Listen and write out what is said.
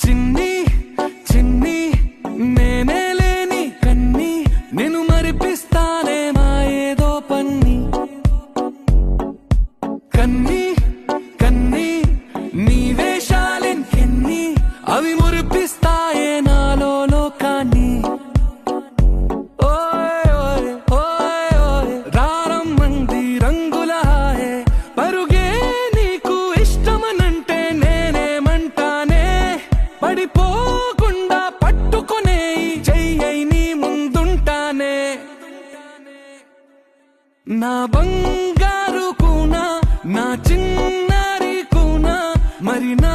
చిన్ని చిన్ని నేనే లేని కన్ని నేను మరిపిస్తానే మా ఏదో పన్ని కన్ని కన్ని నీ వేషాలెన్ని అవి మురిపిస్తాయే నాలో లోకాన్ని ఓయ్ ఓయ్ ఓయ్ ఓయ్ రారమ్మంది రంగుల హాయే పరుగే నీకు ఇష్టమనంటే నేనేమంటానే పడిపోకుండా పట్టుకునే చెయ్యై నీ ముందుంటానే నా బంగారు కూనా నా చిన్నారి కూనా మరి నా